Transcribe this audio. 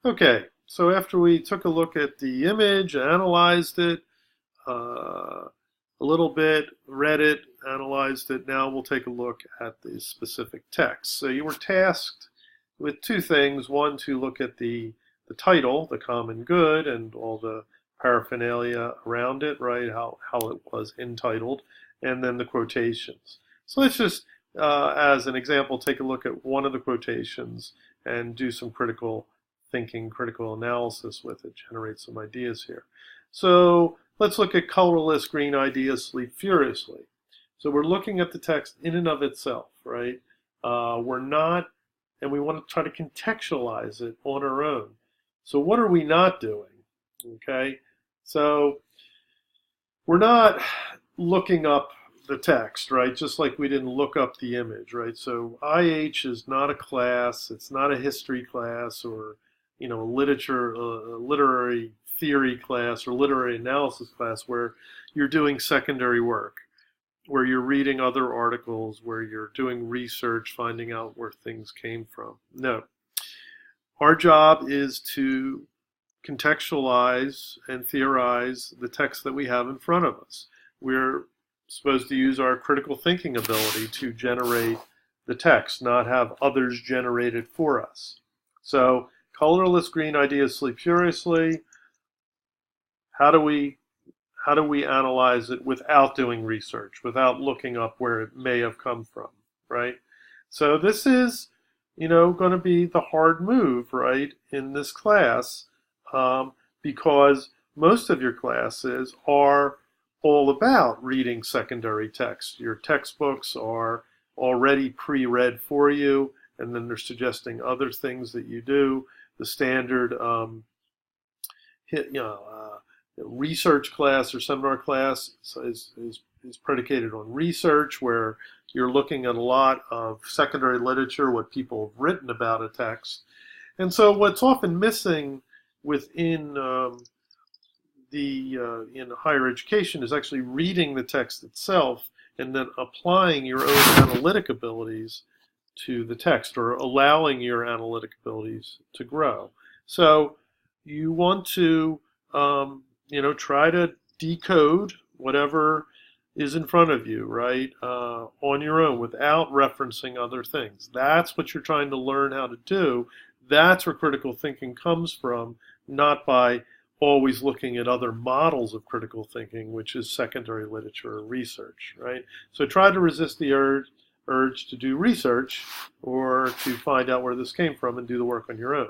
Okay, so after we took a look at the image, analyzed it a little bit, read it, analyzed it, now we'll take a look at the specific text. So you were tasked with two things. One, to look at the title, the common good, and all the paraphernalia around it, right? How it was entitled, and then the quotations. So let's just, as an example, take a look at one of the quotations and do some critical thinking, critical analysis with it, generate some ideas here. So let's look at colorless green ideas sleep furiously. So we're looking at the text in and of itself, right? We're not, and we want to try to contextualize it on our own. So what are we not doing? Okay, so we're not looking up the text, right? Just like we didn't look up the image, right? So IH is not a class. It's not a history class or, a literary theory class or literary analysis class where you're doing secondary work, where you're reading other articles, where you're doing research, finding out where things came from. No. Our job is to contextualize and theorize the text that we have in front of us. We're supposed to use our critical thinking ability to generate the text, not have others generate it for us. So, colorless green ideas sleep furiously. How do we analyze it without doing research, without looking up where it may have come from, right? So this is, going to be the hard move, right, in this class, because most of your classes are all about reading secondary text. Your textbooks are already pre-read for you, and then they're suggesting other things that you do. The standard, research class or seminar class is predicated on research, where you're looking at a lot of secondary literature, what people have written about a text. And so what's often missing within in higher education is actually reading the text itself and then applying your own analytic abilities to the text, or allowing your analytic abilities to grow. So you want to try to decode whatever is in front of you, right, on your own without referencing other things. That's what you're trying to learn how to do. That's where critical thinking comes from, not by always looking at other models of critical thinking, which is secondary literature or research, right? So try to resist the urge to do research or to find out where this came from and do the work on your own.